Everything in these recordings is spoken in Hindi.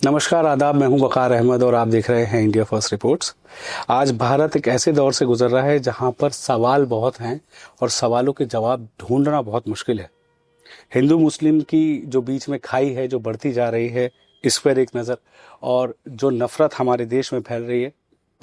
नमस्कार, आदाब। मैं हूं वकार अहमद और आप देख रहे हैं इंडिया फर्स्ट रिपोर्ट्स। आज भारत एक ऐसे दौर से गुजर रहा है जहां पर सवाल बहुत हैं और सवालों के जवाब ढूंढना बहुत मुश्किल है। हिंदू मुस्लिम की जो बीच में खाई है, जो बढ़ती जा रही है, इस पर एक नज़र। और जो नफरत हमारे देश में फैल रही है,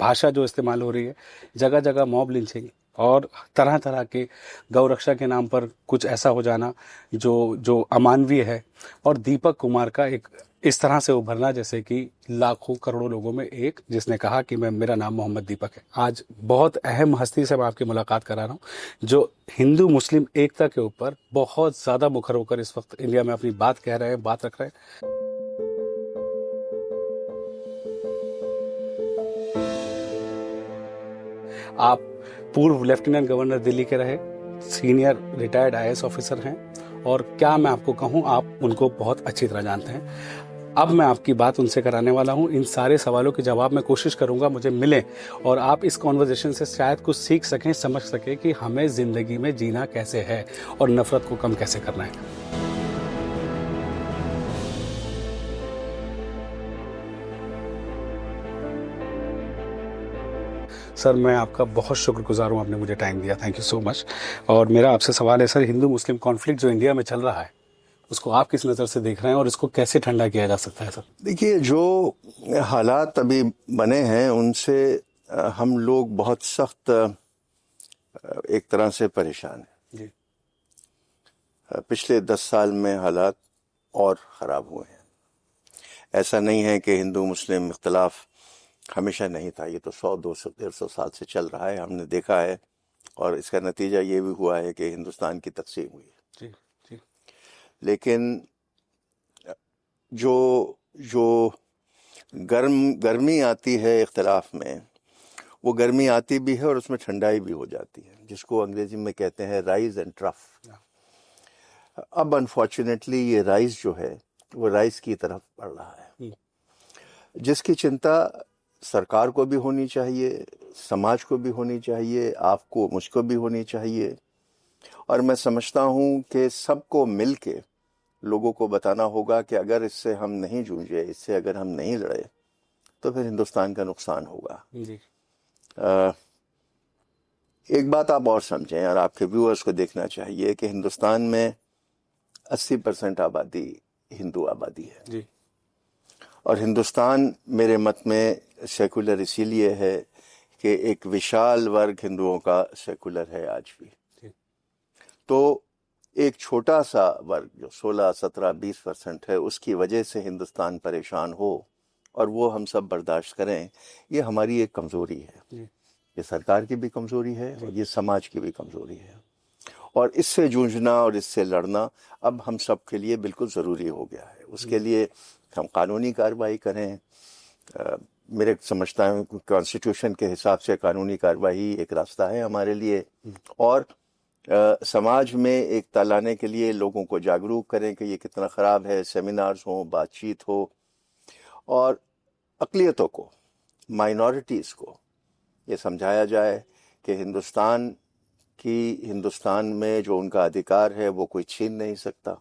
भाषा जो इस्तेमाल हो रही है, जगह जगह मॉब लिंचिंग और तरह तरह के गौ रक्षा के नाम पर कुछ ऐसा हो जाना जो जो अमानवीय है। और दीपक कुमार का एक इस तरह से उभरना जैसे कि लाखों करोड़ों लोगों में एक जिसने कहा कि मेरा नाम मोहम्मद दीपक है। आज बहुत अहम हस्ती से मैं आपकी मुलाकात करा रहा हूँ जो हिंदू मुस्लिम एकता के ऊपर बहुत ज़्यादा मुखर होकर इस वक्त इंडिया में अपनी बात कह रहे हैं, बात रख रहे हैं। आप पूर्व लेफ्टिनेंट गवर्नर दिल्ली के रहे, सीनियर रिटायर्ड आईएएस ऑफिसर हैं और क्या मैं आपको कहूं, आप उनको बहुत अच्छी तरह जानते हैं। अब मैं आपकी बात उनसे कराने वाला हूं। इन सारे सवालों के जवाब मैं कोशिश करूंगा मुझे मिले और आप इस कॉन्वर्जेशन से शायद कुछ सीख सकें, समझ सकें कि हमें ज़िंदगी में जीना कैसे है और नफ़रत को कम कैसे करना है। सर, मैं आपका बहुत शुक्रगुजार हूँ, आपने मुझे टाइम दिया। Thank you so much. और मेरा आपसे सवाल है सर, हिंदू मुस्लिम कॉन्फ्लिक्ट जो इंडिया में चल रहा है उसको आप किस नज़र से देख रहे हैं और इसको कैसे ठंडा किया जा सकता है सर? देखिए, जो हालात अभी बने हैं उनसे हम लोग बहुत सख्त एक तरह से परेशान हैं जी। पिछले 10 साल में हालात और ख़राब हुए हैं। ऐसा नहीं है कि हिंदू मुस्लिम इख्तलाफ हमेशा नहीं था, ये तो 100, 200, 150 साल से चल रहा है, हमने देखा है। और इसका नतीजा ये भी हुआ है कि हिंदुस्तान की तकसीम हुई है। जी जी। लेकिन जो जो गर्मी आती है इख्तलाफ में, वो गर्मी आती भी है और उसमें ठंडाई भी हो जाती है, जिसको अंग्रेजी में कहते हैं राइज एंड ट्रफ। अब अनफॉर्चुनेटली ये राइज जो है वो राइज की तरफ बढ़ रहा है, जिसकी चिंता सरकार को भी होनी चाहिए, समाज को भी होनी चाहिए, आपको मुझको भी होनी चाहिए। और मैं समझता हूँ कि सबको मिल के लोगों को बताना होगा कि अगर इससे हम नहीं जूझे, इससे अगर हम नहीं लड़े तो फिर हिंदुस्तान का नुकसान होगा। जी। एक बात आप और समझें और आपके व्यूअर्स को देखना चाहिए कि हिंदुस्तान में 80% आबादी हिंदू आबादी है। जी। और हिंदुस्तान मेरे मत में सेकुलर इसीलिए है कि एक विशाल वर्ग हिंदुओं का सेकुलर है आज भी। तो एक छोटा सा वर्ग जो 16, 17, 20% है, उसकी वजह से हिंदुस्तान परेशान हो और वो हम सब बर्दाश्त करें, ये हमारी एक कमज़ोरी है। ये सरकार की भी कमज़ोरी है और ये समाज की भी कमज़ोरी है। और इससे जूझना और इससे लड़ना अब हम सब के लिए बिल्कुल ज़रूरी हो गया है। उसके लिए हम कानूनी कार्रवाई करें। मेरे समझता है कॉन्स्टिट्यूशन के हिसाब से कानूनी कार्रवाई एक रास्ता है हमारे लिए। और समाज में एकता लाने के लिए लोगों को जागरूक करें कि ये कितना ख़राब है। सेमिनार्स हो, बातचीत हो और अक़लियतों को, माइनॉरिटीज़ को ये समझाया जाए कि हिंदुस्तान में जो उनका अधिकार है वो कोई छीन नहीं सकता।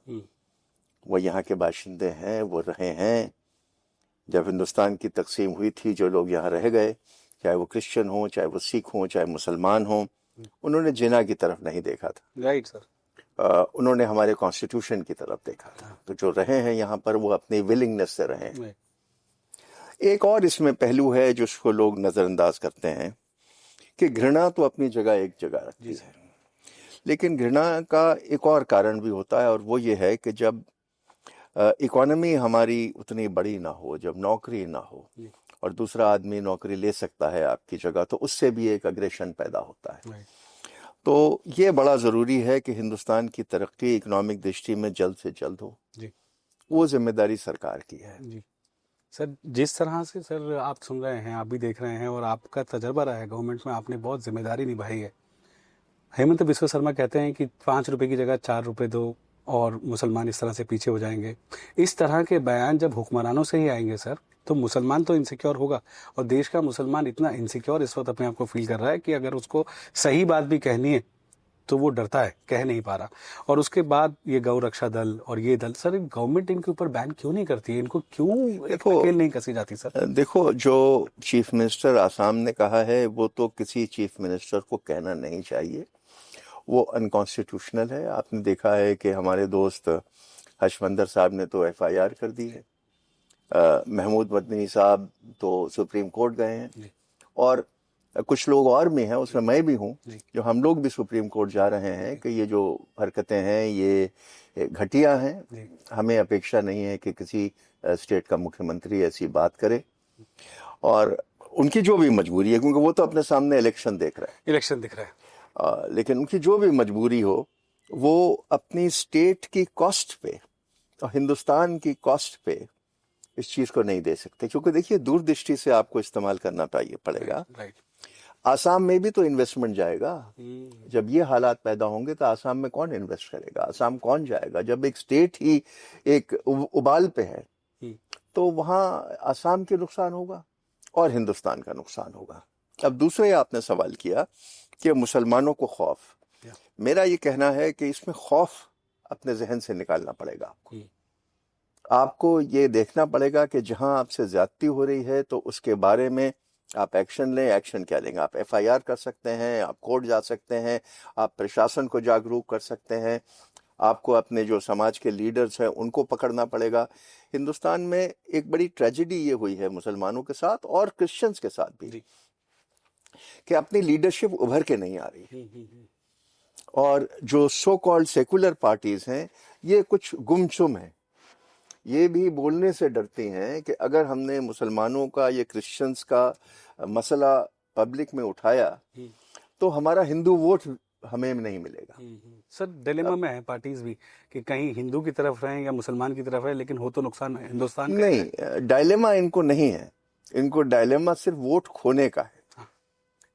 वो यहाँ के बाशिंदे हैं, वो रहे हैं। जब हिंदुस्तान की तकसीम हुई थी, जो लोग यहाँ रह गए, चाहे वो क्रिश्चियन हो, चाहे वो सिख हो, चाहे मुसलमान हो, उन्होंने जिना की तरफ नहीं देखा था। Right sir. उन्होंने हमारे कॉन्स्टिट्यूशन की तरफ देखा था। तो जो रहे हैं यहाँ पर वो अपनी विलिंगनेस से रहे हैं। एक और इसमें पहलू है जिसको लोग नज़रअंदाज करते हैं कि घृणा तो अपनी जगह एक जगह रखती है, लेकिन घृणा का एक और कारण भी होता है और वो ये है कि जब इकोनॉमी हमारी उतनी बड़ी ना हो, जब नौकरी ना हो और दूसरा आदमी नौकरी ले सकता है आपकी जगह, तो उससे भी एक अग्रेशन पैदा होता है। तो ये बड़ा ज़रूरी है कि हिंदुस्तान की तरक्की इकोनॉमिक दृष्टि में जल्द से जल्द हो। वो जिम्मेदारी सरकार की है। जी सर, जिस तरह से सर आप सुन रहे हैं, आप भी देख रहे हैं और आपका तजर्बा रहा है गवर्नमेंट में, आपने बहुत जिम्मेदारी निभाई है। हेमंत बिस्वा शर्मा कहते हैं कि 5 रुपए की जगह 4 रुपए दो और मुसलमान इस तरह से पीछे हो जाएंगे। इस तरह के बयान जब हुक्मरानों से ही आएंगे सर, तो मुसलमान तो इनसिक्योर होगा। और देश का मुसलमान इतना इनसिक्योर इस वक्त अपने आप को फील कर रहा है कि अगर उसको सही बात भी कहनी है तो वो डरता है, कह नहीं पा रहा। और उसके बाद ये गौ रक्षा दल और ये दल, सर गवर्नमेंट इनके ऊपर बैन क्यों नहीं करती है? इनको क्यों देखो, नकेल नहीं कसी जाती सर? देखो, जो चीफ मिनिस्टर आसाम ने कहा है वो तो किसी चीफ मिनिस्टर को कहना नहीं चाहिए, वो अनकॉन्स्टिट्यूशनल है। आपने देखा है कि हमारे दोस्त हर्षमंदर साहब ने तो एफआईआर कर दी है, महमूद मदनी साहब तो सुप्रीम कोर्ट गए हैं, और कुछ लोग और भी हैं, उसमें मैं भी हूँ, जो हम लोग भी सुप्रीम कोर्ट जा रहे हैं कि ये जो हरकतें हैं ये घटिया हैं। हमें अपेक्षा नहीं है कि किसी स्टेट का मुख्यमंत्री ऐसी बात करे, और उनकी जो भी मजबूरी है, क्योंकि वो तो अपने सामने इलेक्शन देख रहा है, इलेक्शन दिख रहा है, लेकिन उनकी जो भी मजबूरी हो, वो अपनी स्टेट की कॉस्ट पे और हिंदुस्तान की कॉस्ट पे इस चीज को नहीं दे सकते। क्योंकि देखिए, दूरदृष्टि से आपको इस्तेमाल करना पड़ेगा। राइट। आसाम में भी तो इन्वेस्टमेंट जाएगा। जब ये हालात पैदा होंगे तो आसाम में कौन इन्वेस्ट करेगा, आसाम कौन जाएगा? जब एक स्टेट ही एक उबाल पे है तो वहां आसाम के नुकसान होगा और हिंदुस्तान का नुकसान होगा। अब दूसरे आपने सवाल किया कि मुसलमानों को खौफ, मेरा ये कहना है कि इसमें खौफ अपने जहन से निकालना पड़ेगा। आपको ये देखना पड़ेगा कि जहां आपसे ज्यादती हो रही है तो उसके बारे में आप एक्शन लें। एक्शन क्या लेंगे? आप एफआईआर कर सकते हैं, आप कोर्ट जा सकते हैं, आप प्रशासन को जागरूक कर सकते हैं, आपको अपने जो समाज के लीडर्स हैं उनको पकड़ना पड़ेगा। हिंदुस्तान में एक बड़ी ट्रेजेडी ये हुई है मुसलमानों के साथ और क्रिश्चियंस के साथ भी, कि अपनी लीडरशिप उभर के नहीं आ रही, और जो सो कॉल्ड सेकुलर पार्टीज हैं ये कुछ गुमसुम हैं। ये भी बोलने से डरती हैं कि अगर हमने मुसलमानों का, ये क्रिश्चियंस का मसला पब्लिक में उठाया तो हमारा हिंदू वोट हमें नहीं मिलेगा। सर डिलेमा में है पार्टीज भी कि कहीं हिंदू की तरफ रहें या मुसलमान की तरफ है, लेकिन हो तो नुकसान हिंदुस्तान का नहीं, डायलेमा इनको नहीं है। इनको डायलेमा सिर्फ वोट खोने का है।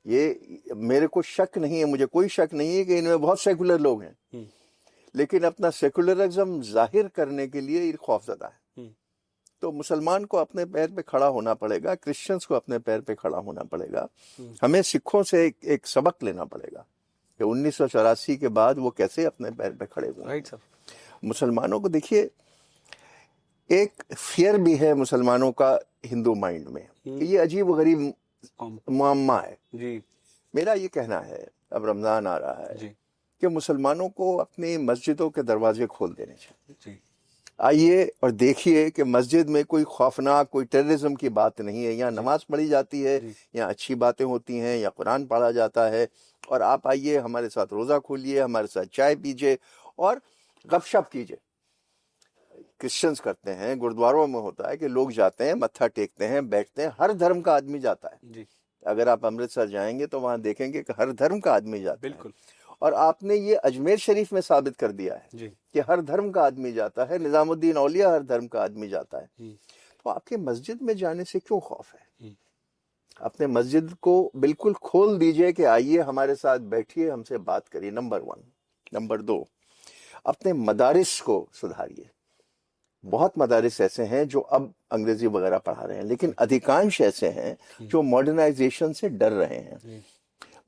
ये मेरे को शक नहीं है, मुझे कोई शक नहीं है कि इनमें बहुत सेकुलर लोग हैं, लेकिन अपना सेकुलरिज्म जाहिर करने के लिए ये खौफजदा है। तो मुसलमान को अपने पैर पे खड़ा होना पड़ेगा, क्रिश्चियंस को अपने पैर पे खड़ा होना पड़ेगा। हमें सिखों से एक सबक लेना पड़ेगा कि 1984 के बाद वो कैसे अपने पैर पे खड़े हुए। Right sir. मुसलमानों को देखिए, एक फियर भी है मुसलमानों का हिंदू माइंड में कि ये अजीब गरीब मुअम्मा है जी। मेरा ये कहना है, अब रमजान आ रहा है जी। कि मुसलमानों को अपनी मस्जिदों के दरवाजे खोल देने चाहिए। जी। आइए और देखिए कि मस्जिद में कोई खौफनाक, कोई टेररिज्म की बात नहीं है। यहाँ नमाज पढ़ी जाती है, यहाँ अच्छी बातें होती हैं, या कुरान पढ़ा जाता है। और आप आइए, हमारे साथ रोज़ा खोलिए, हमारे साथ चाय पीजिए और गपशप कीजिए। क्रिश्चियंस करते हैं, गुरुद्वारों में होता है कि लोग जाते हैं, मत्था टेकते हैं, बैठते हैं। हर धर्म का आदमी जाता है जी। अगर आप अमृतसर जाएंगे तो वहां देखेंगे कि हर धर्म का आदमी जाता है। बिल्कुल। और आपने ये अजमेर शरीफ में साबित कर दिया है जी। कि हर धर्म का आदमी जाता है। निजामुद्दीन औलिया हर धर्म का आदमी जाता है। तो आपके मस्जिद में जाने से क्यों खौफ है? अपने मस्जिद को बिल्कुल खोल दीजिए कि आइए हमारे साथ बैठिए, हमसे बात करिए। नंबर 1। नंबर 2, अपने मदारिस को सुधारिए। बहुत मदारिस ऐसे हैं जो अब अंग्रेजी वगैरह पढ़ा रहे हैं, लेकिन अधिकांश ऐसे हैं जो मॉडर्नाइजेशन से डर रहे हैं।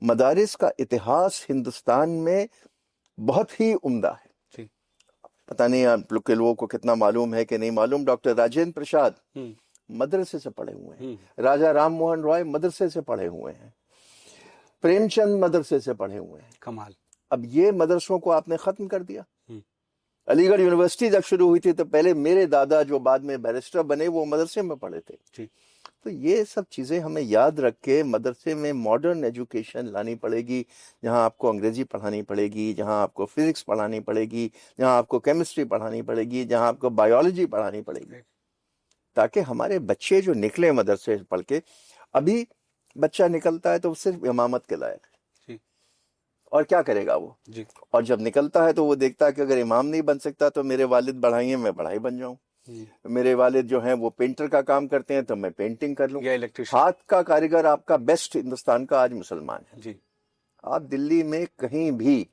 मदारिस का इतिहास हिंदुस्तान में बहुत ही उम्दा है। पता नहीं आप लोग के लोगों को कितना मालूम है कि नहीं मालूम। डॉक्टर राजेंद्र प्रसाद मदरसे से पढ़े हुए हैं, राजा राम मोहन रॉय मदरसे से पढ़े हुए हैं, प्रेमचंद मदरसे से पढ़े हुए हैं। कमाल। अब ये मदरसों को आपने खत्म कर दिया। अलीगढ़ यूनिवर्सिटी जब शुरू हुई थी तो पहले मेरे दादा जो बाद में बैरिस्टर बने वो मदरसे में पढ़े थे। तो ये सब चीज़ें हमें याद रख के मदरसे में मॉडर्न एजुकेशन लानी पड़ेगी, जहाँ आपको अंग्रेजी पढ़ानी पड़ेगी, जहाँ आपको फिजिक्स पढ़ानी पड़ेगी, जहाँ आपको केमिस्ट्री पढ़ानी पड़ेगी, जहाँ आपको बायोलॉजी पढ़ानी पड़ेगी, ताकि हमारे बच्चे जो निकले मदरसे पढ़ के, अभी बच्चा निकलता है तो सिर्फ इमामत के लायक है, और क्या करेगा वो जी। और जब निकलता है तो वो देखता है कि अगर इमाम नहीं बन सकता तो मेरे वालिद बढ़ाइए, मैं बढ़ाई बन जाऊं। मेरे वालिद जो हैं वो पेंटर का काम करते हैं तो मैं पेंटिंग कर लूं। हाथ का कारीगर आपका बेस्ट हिंदुस्तान का आज मुसलमान है जी। आप दिल्ली में कहीं भी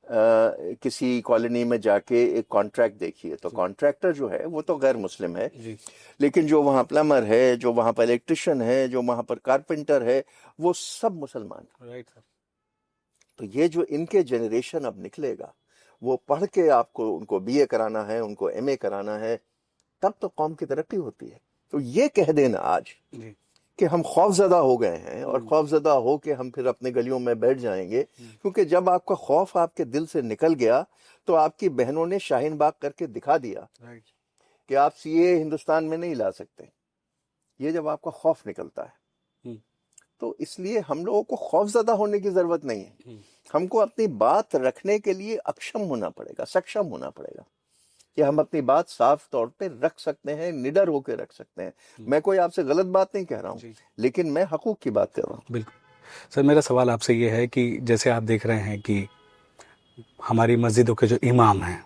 किसी कॉलोनी में जाके एक कॉन्ट्रैक्ट देखिए तो कॉन्ट्रैक्टर जो है वो तो गैर मुस्लिम है जी। लेकिन जो वहाँ प्लम्बर है, जो वहाँ पर इलेक्ट्रिशियन है, जो वहाँ पर कारपेंटर है, वो सब मुसलमान है। Right sir. तो ये जो इनके जनरेशन अब निकलेगा, वो पढ़ के आपको, उनको बीए कराना है, उनको एमए कराना है, तब तो कौम की तरक्की होती है। तो ये कह देना आज जी। कि हम खौफजदा हो गए हैं और खौफजदा हो के हम फिर अपने गलियों में बैठ जाएंगे, क्योंकि जब आपका खौफ आपके दिल से निकल गया तो आपकी बहनों ने शाहीन बाग करके दिखा दिया राइट। कि आप सीए हिंदुस्तान में नहीं ला सकते। ये जब आपका खौफ निकलता है, तो इसलिए हम लोगों को खौफजदा होने की जरूरत नहीं है। हमको अपनी बात रखने के लिए अक्षम होना पड़ेगा, सक्षम होना पड़ेगा कि हम अपनी बात साफ तौर पे रख सकते हैं, निडर होकर रख सकते हैं। मैं कोई आपसे गलत बात नहीं कह रहा हूँ, लेकिन मैं हकूक की बात कर रहा हूँ। बिल्कुल सर, मेरा सवाल आपसे ये है कि जैसे आप देख रहे हैं कि हमारी मस्जिदों के जो इमाम हैं,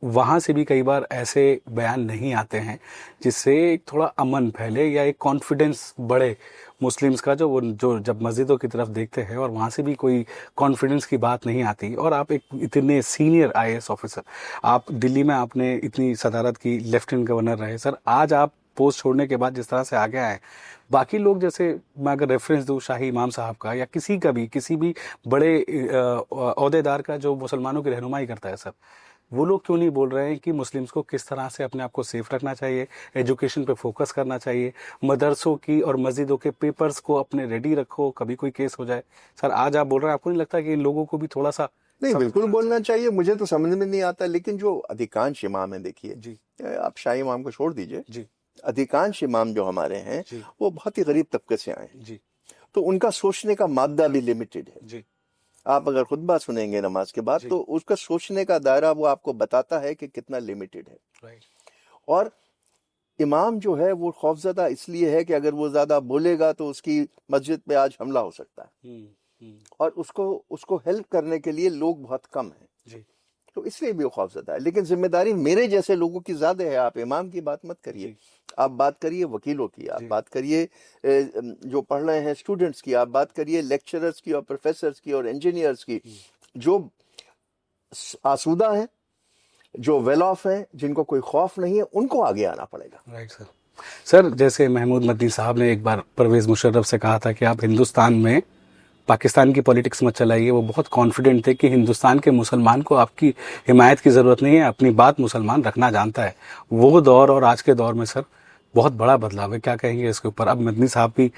वहाँ से भी कई बार ऐसे बयान नहीं आते हैं जिससे एक थोड़ा अमन फैले या एक कॉन्फिडेंस बढ़े मुस्लिम्स का, जो जब मस्जिदों की तरफ देखते हैं और वहाँ से भी कोई कॉन्फिडेंस की बात नहीं आती। और आप एक इतने सीनियर आईएएस ऑफिसर, आप दिल्ली में आपने इतनी सदारत की, लेफ्टिनेंट गवर्नर रहे सर, आज आप पोस्ट छोड़ने के बाद जिस तरह से आगे आए, बाकी लोग, जैसे मैं अगर रेफरेंस दूँ शाही इमाम साहब का या किसी भी बड़े अहदेदार का जो मुसलमानों की रहनुमाई करता है सर, वो लोग क्यों नहीं बोल रहे हैं कि मुस्लिम्स को किस तरह से अपने आप को सेफ रखना चाहिए, एजुकेशन पे फोकस करना चाहिए, मदरसों की और मस्जिदों के पेपर्स को अपने रेडी रखो, कभी कोई केस हो जाए। सर आज आप बोल रहे हैं, आपको नहीं लगता कि इन लोगों को भी थोड़ा सा? नहीं, बिल्कुल बोलना चाहिए। मुझे तो समझ में नहीं आता, लेकिन जो अधिकांश इमाम है, देखिए जी, आप शाही इमाम को छोड़ दीजिए जी, अधिकांश इमाम जो हमारे हैं जी, वो बहुत ही गरीब तबके से आए हैं। जी, तो उनका सोचने का मादा भी लिमिटेड है। जी, आप अगर खुतबा सुनेंगे नमाज के बाद, जी, तो उसका सोचने का दायरा वो आपको बताता है कि कितना लिमिटेड है। राइट। और इमाम जो है वो खौफजदा इसलिए है कि अगर वो ज्यादा बोलेगा तो उसकी मस्जिद पे आज हमला हो सकता है, और उसको हेल्प करने के लिए लोग बहुत कम हैं, जी, तो इसलिए भी वो खौफजदा है। लेकिन जिम्मेदारी मेरे जैसे लोगों की ज्यादा है। आप इमाम की बात मत करिए, जी, आप बात करिए वकीलों की, आप जी, बात करिए जो पढ़ रहे हैं स्टूडेंट्स की, आप बात करिए लेक्चरर्स की और प्रोफेसर्स की और इंजीनियर्स की, जो आसूदा हैं, जो वेल ऑफ हैं, जिनको कोई खौफ नहीं है, उनको आगे आना पड़ेगा। Right sir. सर जैसे महमूद मदनी साहब ने एक बार परवेज मुशर्रफ से कहा था कि आप हिंदुस्तान में पाकिस्तान की पॉलिटिक्स मत चलाइए, वो बहुत कॉन्फिडेंट थे कि हिंदुस्तान के मुसलमान को आपकी हिमायत की ज़रूरत नहीं है, अपनी बात मुसलमान रखना जानता है। वो दौर और आज के दौर में सर बहुत बड़ा बदलाव है, क्या कहेंगे इसके ऊपर? अब मदनी साहब भी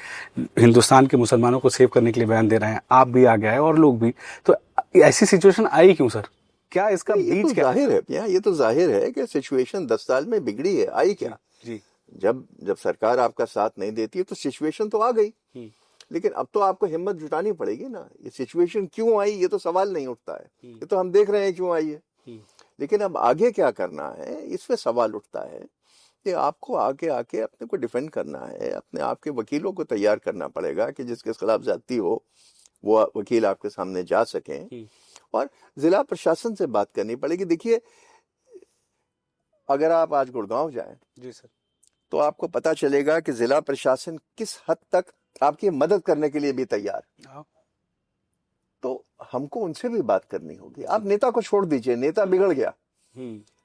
हिंदुस्तान के मुसलमानों को सेव करने के लिए बयान दे रहे हैं, आप भी आ गए हैं और लोग भी, तो ऐसी सिचुएशन आई क्यों सर? क्या इसका ये बीज तो क्या जाहिर है भैया, ये तो जाहिर है कि सिचुएशन 10 साल में बिगड़ी है। आई क्या? जी, जब सरकार आपका साथ नहीं देती है तो सिचुएशन तो आ गई, लेकिन अब तो आपको हिम्मत जुटानी पड़ेगी ना। ये सिचुएशन क्यों आई, ये तो सवाल नहीं उठता है, ये तो हम देख रहे हैं क्यों आई है। लेकिन अब आगे क्या करना है, इसमें सवाल उठता है कि आपको आगे आके अपने को डिफेंड करना है, अपने आपके वकीलों को तैयार करना पड़ेगा कि जिसके खिलाफ ज्यादती हो वो वकील आपके सामने जा सकें, और जिला प्रशासन से बात करनी पड़ेगी। देखिए, अगर आप आज गुड़गांव जाएं जी सर, तो आपको पता चलेगा कि जिला प्रशासन किस हद तक आपकी मदद करने के लिए भी तैयार है। तो हमको उनसे भी बात करनी होगी। आप नेता को छोड़ दीजिए, नेता बिगड़ गया,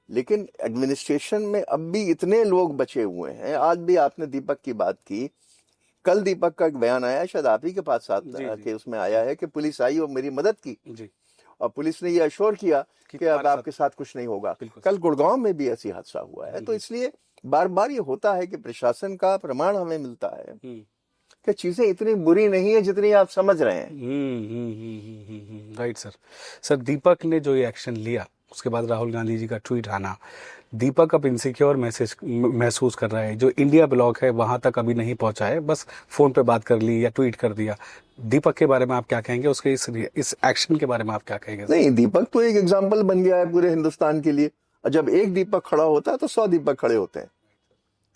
लेकिन एडमिनिस्ट्रेशन में अब भी इतने लोग बचे हुए हैं। आज भी आपने दीपक की बात की, कल दीपक का एक बयान आया, शायद आप ही के पास साथ के उसमें आया है कि पुलिस आई और मेरी मदद की, और पुलिस ने ये अश्योर किया कि अब आपके साथ कुछ नहीं होगा। कल गुड़गांव में भी ऐसी हादसा हुआ है। तो इसलिए बार बार ये होता है कि प्रशासन का प्रमाण हमें मिलता है कि चीजें इतनी बुरी नहीं है जितनी आप समझ रहे हैं। Right sir. सर दीपक ने जो ये एक्शन लिया, उसके बाद राहुल गांधी जी का ट्वीट आना, दीपक अब इनसिक्योर महसूस कर रहा है। जो इंडिया ब्लॉक है वहां तक अभी नहीं पहुंचा है, बस फोन पे बात कर ली या ट्वीट कर दिया। दीपक के बारे में आप क्या कहेंगे, उसके इस एक्शन के बारे में आप क्या कहेंगे? नहीं, दीपक तो एक एग्जाम्पल बन गया है पूरे हिंदुस्तान के लिए। और जब एक दीपक खड़ा होता है तो 100 दीपक खड़े होते हैं,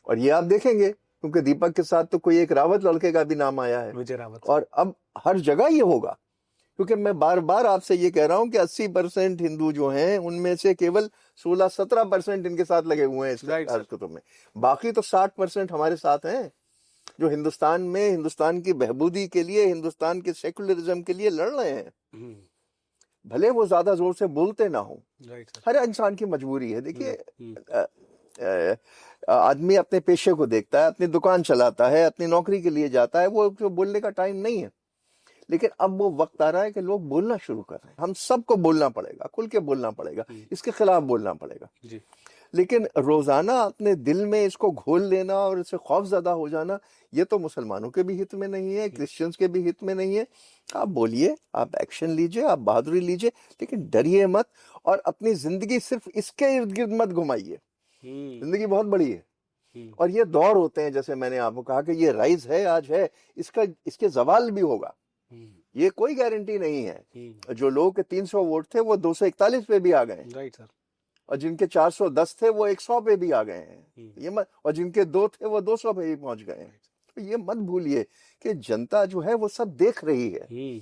और ये आप देखेंगे, क्योंकि दीपक के साथ तो कोई एक रावत लड़के का भी नाम आया है, विजय रावत। और अब हर जगह ये होगा, क्योंकि मैं बार बार आपसे ये कह रहा हूं कि 80% हिंदू जो हैं उनमें से केवल 16-17% इनके साथ लगे हुए हैं इस हरकतों में। बाकी तो 60% हमारे साथ हैं, जो हिंदुस्तान में हिंदुस्तान की बहबूदी के लिए, हिंदुस्तान के सेकुलरिज्म के लिए लड़ रहे हैं। भले वो ज्यादा जोर से बोलते ना हो, हर इंसान की मजबूरी है। देखिए, आदमी अपने पेशे को देखता है, अपनी दुकान चलाता है, अपनी नौकरी के लिए जाता है, वो बोलने का टाइम नहीं है। लेकिन अब वो वक्त आ रहा है कि लोग बोलना शुरू कर रहे हैं। हम सबको बोलना पड़ेगा, खुल के बोलना पड़ेगा, इसके खिलाफ बोलना पड़ेगा जी। लेकिन रोजाना अपने दिल में इसको घोल लेना और इससे खौफजदा हो जाना, ये तो मुसलमानों के भी हित में नहीं है, क्रिश्चियंस के भी हित में नहीं है। आप बोलिए, आप एक्शन लीजिए, आप बहादुरी लीजिए, लेकिन डरिए मत और अपनी जिंदगी सिर्फ इसके इर्द गिर्द मत घुमाइए। जिंदगी बहुत बड़ी है और ये दौर होते हैं, जैसे मैंने आपको कहा कि ये राइज है, आज है, इसके जवाल भी होगा, ये कोई गारंटी नहीं है। जो लोग के 300 वोट थे वो 241 पे भी आ गए, राइट सर, और जिनके 410 थे वो 100 पे भी आ गए हैं, ये मत, और जिनके 2 थे वो 200 पे भी पहुंच गए हैं। तो ये मत भूलिए कि जनता जो है वो सब देख रही है।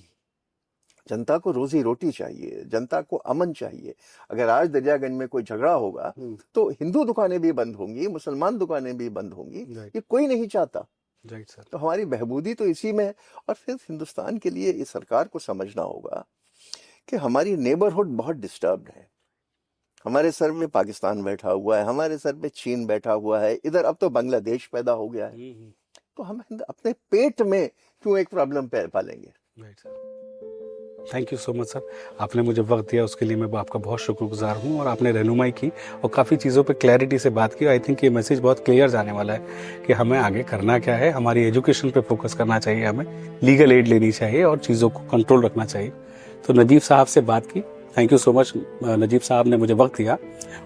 जनता को रोजी रोटी चाहिए, जनता को अमन चाहिए। अगर आज दरियागंज में कोई झगड़ा होगा तो हिंदू दुकानें भी बंद होंगी, मुसलमान दुकानें भी बंद होंगी, ये कोई नहीं चाहता। Right sir. तो हमारी बहबूदी तो इसी में है। और फिर हिंदुस्तान के लिए इस सरकार को समझना होगा कि हमारी नेबरहुड बहुत डिस्टर्ब्ड है। हमारे सर में पाकिस्तान बैठा हुआ है, हमारे सर पे चीन बैठा हुआ है, इधर अब तो बांग्लादेश पैदा हो गया है। तो हम अपने पेट में क्यों एक प्रॉब्लम पालेंगे। Right sir, thank you so much sir, आपने मुझे वक्त दिया, उसके लिए मैं आपका बहुत शुक्रगुजार हूँ। और आपने रहनुमाई की और काफ़ी चीज़ों पे क्लैरिटी से बात की। आई थिंक ये मैसेज बहुत क्लियर जाने वाला है कि हमें आगे करना क्या है। हमारी एजुकेशन पे फोकस करना चाहिए, हमें लीगल एड लेनी चाहिए और चीज़ों को कंट्रोल रखना चाहिए। तो नजीब साहब से बात की, thank you so much. Najeeb साहब ने मुझे वक्त दिया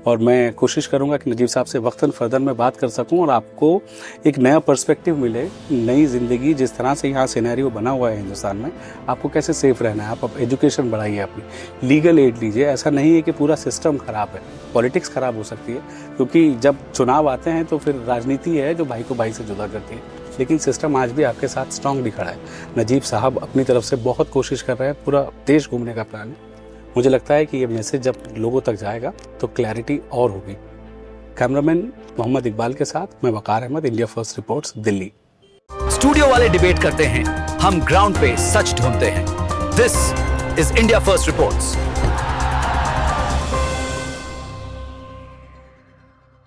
और मैं कोशिश करूंगा कि नजीब साहब से वक्तन फर्दर में बात कर सकूं और आपको एक नया पर्सपेक्टिव मिले, नई ज़िंदगी। जिस तरह से यहाँ सिनेरियो बना हुआ है हिंदुस्तान में, आपको कैसे सेफ रहना है, आप एजुकेशन बढ़ाइए, अपनी लीगल एड लीजिए। ऐसा नहीं है कि पूरा सिस्टम खराब है, पॉलिटिक्स खराब हो सकती है, क्योंकि जब चुनाव आते हैं तो फिर राजनीति है जो भाई को भाई से जुदा करती है, लेकिन सिस्टम आज भी आपके साथ स्ट्रांगली खड़ा है। नजीब साहब अपनी तरफ से बहुत कोशिश कर रहे हैं, पूरा देश घूमने का प्लान है। मुझे लगता है कि ये मैसेज जब लोगों तक जाएगा तो क्लैरिटी और होगी। कैमरामैन मोहम्मद इकबाल के साथ मैं Waqar Ahmed, India first reports, Delhi. Studio वाले डिबेट करते हैं, हम ग्राउंड पे सच ढूंढते हैं। This is India first reports.